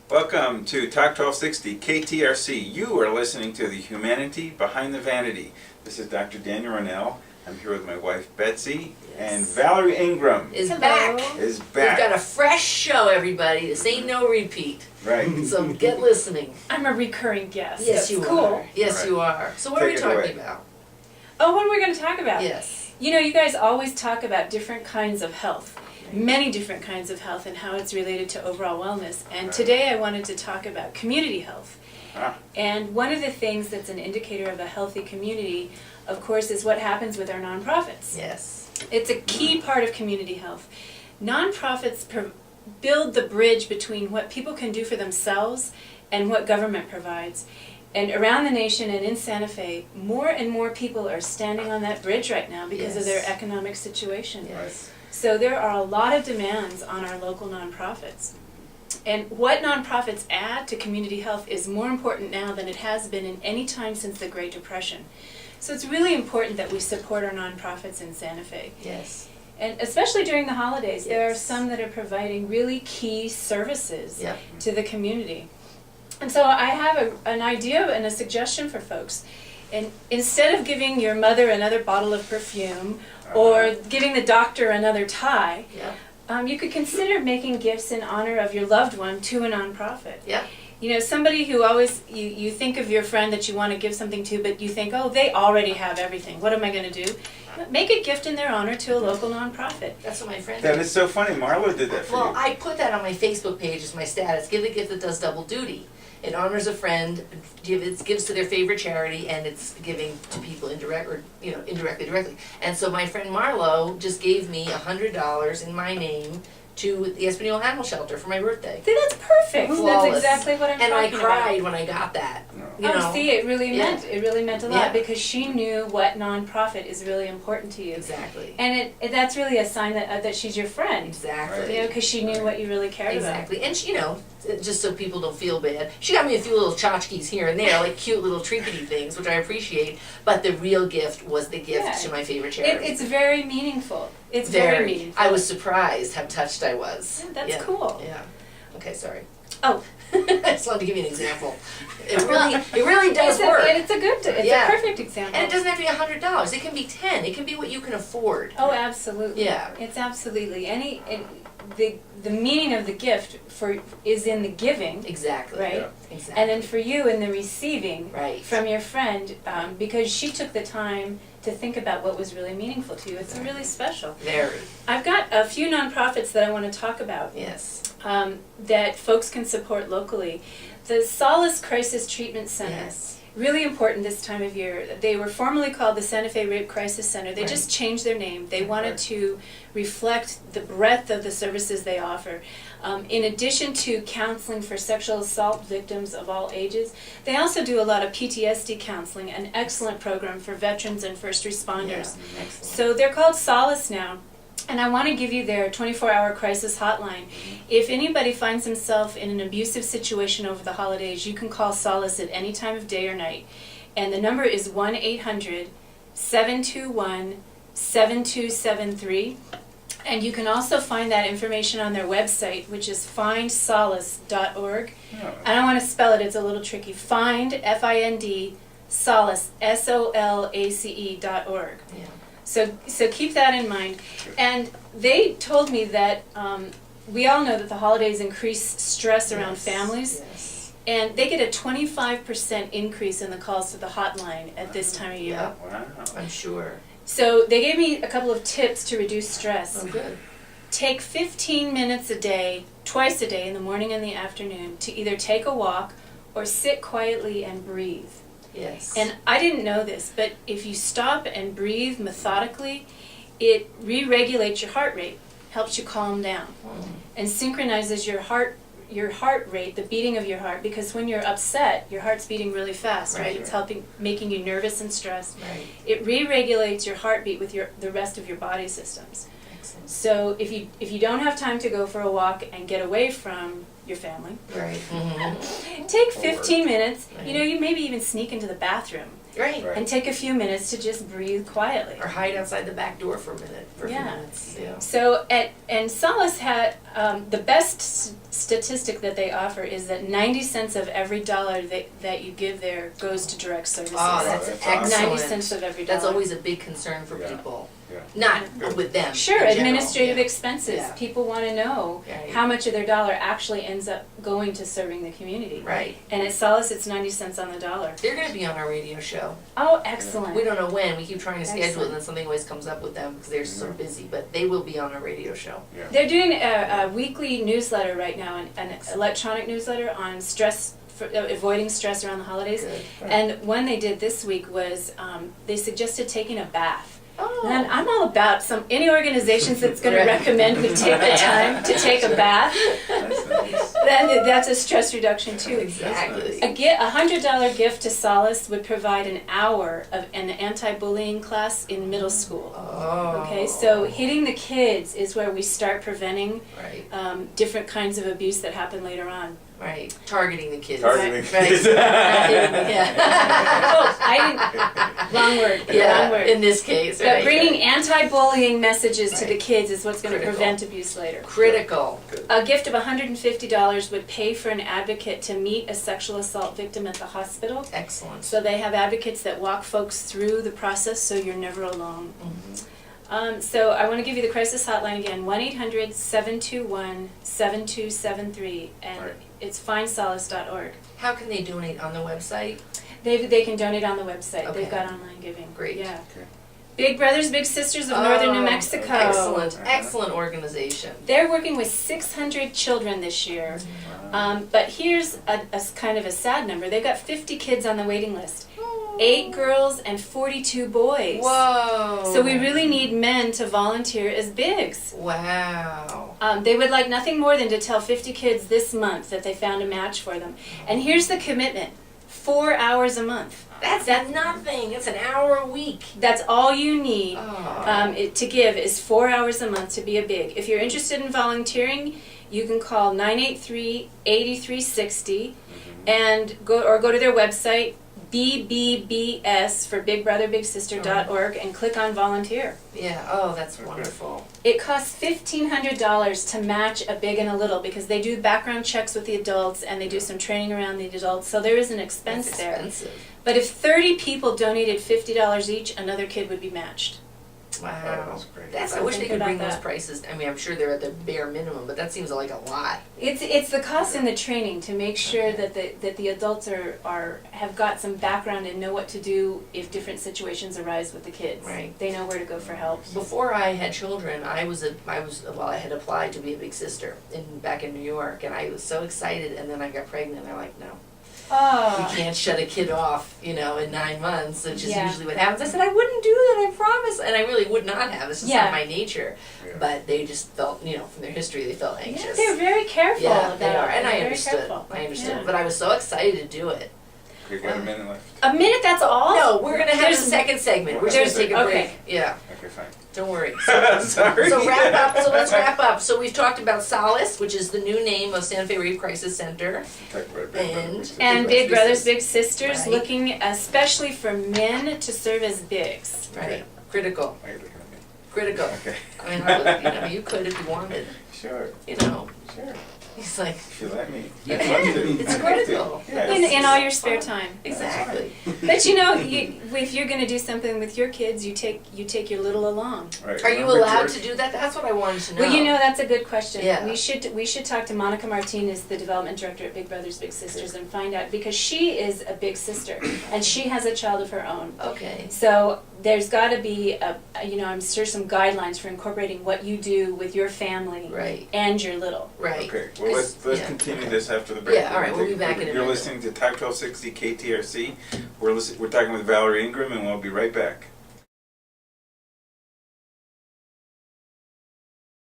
Welcome to Talk 1260 KTRC. You are listening to the Humanity Behind the Vanity. This is Dr. Daniel Ronel. I'm here with my wife Betsy, and Valerie Ingram is Hello. back. is back. We've got a fresh show, everybody. This ain't no repeat. Right. So get listening. I'm a recurring guest. Yes, That's you cool. are. Yes, Right. you are. So what are we Take it talking away. about? Oh, what are we going to talk about? Yes. You know, you guys always talk about different kinds of health, many different kinds of health, and how it's related to overall wellness. And Right. today I wanted to talk about community health. Ah. And one of the things that's an indicator of a healthy community, of course, is what happens with our nonprofits. Yes. It's a key part of community health. Nonprofits build the bridge between what people can do for themselves and what government provides. And around the nation and in Santa Fe, more and more people are standing on that bridge right now because of their Yes. economic situation. Yes. So there are a lot of demands on our local nonprofits. And what nonprofits add to community health is more important now than it has been in any time since the Great Depression. So it's really important that we support our nonprofits in Santa Fe. Yes. And especially during the holidays, there are Yes. some that are providing really key services Yep. to the community. And so I have an idea and a suggestion for folks. And instead of giving your mother another bottle of perfume or giving the doctor another tie, Yep. you could consider making gifts in honor of your loved one to a nonprofit. Yep. You know, somebody who always, you think of your friend that you want to give something to, but you think, oh, they already have everything. What am I going to do? Make a gift in their honor to a local nonprofit. That's what my friend That did. is so funny. Marlo did that for Well, you. I put that on my Facebook page as my status. Give a gift that does double duty. It honors a friend, gives to their favorite charity, and it's giving to people indirectly. And so my friend Marlo just gave me $100 in my name to the Espanola Animal Shelter for my birthday. See, that's perfect. Flawless. That's exactly what I'm And I talking cried about. when I got that. No. You know? Oh, see, it really meant a lot Yeah. because she knew what nonprofit is really important to you, Exactly. and that's really a sign that she's your friend. Exactly. You know, because she knew what you really cared Exactly. And she, just so people don't feel bad, she got me a few little tchotchkes here and there, like cute little trinkety things, which I appreciate. But the real gift was the gift Yeah. to my favorite about. charity. It's very meaningful. It's very meaningful. I was surprised how touched I was. Yeah, that's cool. Yeah. Okay, sorry. Oh. I just wanted to give you an example. It really does work. It's Yeah. a perfect example. And it doesn't have to be $100. It can be 10. It can be what you can afford. Oh, absolutely. Yeah. It's absolutely the meaning of the gift is in the giving. Exactly. Right. Yeah. Exactly. And then for you in the receiving Right. from your friend, because she took the time to think about what was really meaningful to you. It's really special. Very. I've got a few nonprofits that I want to talk about Yes. that folks can support locally. The Solace Crisis Treatment Center. Yes. Really important this time of year. They were formerly called the Santa Fe Rape Crisis Center. They Right. just changed their name. They wanted Right. to reflect the breadth of the services they offer. In addition to counseling for sexual assault victims of all ages, they also do a lot of PTSD counseling, an excellent program for veterans and first responders. Yeah. Excellent. So they're called Solace now. And I want to give you their 24-hour crisis hotline. If anybody finds himself in an abusive situation over the holidays, you can call Solace at any time of day or night. And the number is 1-800-721-7273. And you can also find that information on their website, which is findsolace.org. Oh. I don't want to spell it, it's a little tricky. Find, F-I-N-D, Solace, SOLACE.org. Yeah. So keep that in mind. And they told me that we all know that the holidays increase stress around Yes. families, Yes. and they get a 25% increase in the calls to the hotline at this time of year. Yeah. Wow. I'm sure. So they gave me a couple of tips to reduce stress. Oh, good. Take 15 minutes a day, twice a day, in the morning and the afternoon, to either take a walk or sit quietly and breathe. Yes. And I didn't know this, but if you stop and breathe methodically, it re-regulates your heart rate, helps you calm down, and synchronizes your heart rate, the beating of your heart, because when you're upset, your heart's beating really fast, right? Right. It's making you nervous and stressed. Right. It re-regulates your heartbeat with the rest of your body systems. Excellent. So if you don't have time to go for a walk and get away from your family, Right. Mm-hmm. take 15 minutes. Right. You know, you maybe even sneak into the bathroom Right. Right. and take a few minutes to just breathe quietly. Or hide outside the back door for a minute, for a few Yeah. minutes, yeah. So, and Solace had, the best statistic that they offer is that 90 cents of every dollar that you give there goes to direct services. Oh, that's that's excellent. awesome. 90 cents of every dollar. That's always a big concern for Yeah. people. Yeah. Not Good. with them. Sure, in general, administrative yeah. expenses. Yeah. People want to know Right. how much of their dollar actually ends up going to serving the community. Right. And at Solace, it's 90 cents on the dollar. They're gonna be on our radio show. Oh, excellent. We don't know when, we keep trying to schedule it, Excellent. and then something always comes up with them, because they're so Yeah. busy, but they will be on our radio show. Yeah. They're doing a weekly newsletter right now, an electronic newsletter on stress, for, avoiding stress around the holidays. Good. And one they did this week was they suggested taking a bath. Oh. And I'm all about any organizations that's going to Right. recommend we take the time to take a bath. That's nice. That's a stress reduction too. Exactly. A $100 gift to Solace would provide an hour of an anti-bullying class in middle school. Oh. Okay, so hitting the kids is where we start preventing Right, different kinds of abuse that happen later on. right. Targeting the kids. Targeting Right. kids. Not hitting the- yeah. Oh, I didn't. Wrong word. Yeah, Wrong word. in this case, But right. bringing anti-bullying messages to the Right. kids is what's going to Critical. prevent abuse later. Critical. Good. A gift of $150 would pay for an advocate to meet a sexual assault victim at the hospital. Excellent. So they have advocates that walk folks through the process so you're never alone. So I want to give you the crisis hotline again, 1-800-721-7273, and Right. it's findsolace.org. How can they donate on the website? They can donate on the website. Okay. They've got online giving. Great. Yeah. Okay. Big Brothers Big Sisters of Northern New Oh, Mexico. Excellent, excellent organization. They're working with 600 children this year. Wow. But here's a kind of a sad number. They've got 50 kids on the waiting list. 8 girls and 42 boys. Whoa. So we really need men to volunteer as bigs. Wow. They would like nothing more than to tell 50 kids this month that they found a match for them. And here's the commitment, 4 hours a month. That's nothing. It's an hour a week. That's all you need Oh. to give is 4 hours a month to be a big. If you're interested in volunteering, you can call 983-8360 and go to their website, BBBS for BigBrotherBigSister.org, and click on volunteer. Yeah. Oh, that's wonderful. It costs $1,500 to match a big and a little because they do background checks with the adults and they do some training around the adults, so there is an expense That's there. expensive. But if 30 people donated $50 each, another kid would be matched. Wow. Oh, that's great. I So wish they think could about bring those that. prices. I mean, I'm sure they're at the bare minimum, but that seems like a lot. It's the cost and the training to make sure Okay. that the adults have got some background and know what to do if different situations arise with the kids. Right. They know where to go for help. Before I had children, I had applied to be a big sister back in New York, and I was so excited, and then I got pregnant. And they're like, no. Oh. We can't shut a kid off, in 9 months, which is Yeah. usually what happens. I said, I wouldn't do that, I promise. And I really would not have. It's just Yeah. not my nature. Yeah. But they just felt, from their history, they felt Yeah, anxious. they're very careful Yeah, about they are. it. And I They're very understood. careful. I understood. Yeah. But I was so excited to do it. We got a minute left. A minute, that's all? No, we're going to have There's- the second segment. We're just going to take a break. okay. Yeah, Okay, fine. don't worry. Sorry. So wrap up. So let's wrap up. So we've talked about Solace, which is the new name of Santa Fe Rape Crisis Center. Talk about Big Brother, And- Big Sister. And Big Brothers Big Sisters, Right. looking especially for men to serve as bigs. Right. Critical. Why are you looking at me? Critical. Okay. I mean, you could if you wanted. Sure, Sure. He's like, if you let me. You I'd can. love to. It's I'd love to. critical. Yeah, In all your spare time. exactly. But if you're going to do something with your kids, you take your little along. Right, Are you remember allowed George? to do that? That's what I wanted to know. Well, that's a good question. Yeah. We should talk to Monica Martinez, the development director at Big Brothers Big Sisters, and find out because she is a big sister and she has a child of her own. Okay. So there's got to be I'm sure some guidelines for incorporating what you do with your family Right. and your little. Right. Okay, well, let's yeah. continue this after the break. Yeah, all right, we'll be back in a You're minute. listening to Talk 1260 KTRC. We're talking with Valerie Ingram, and we'll be right back.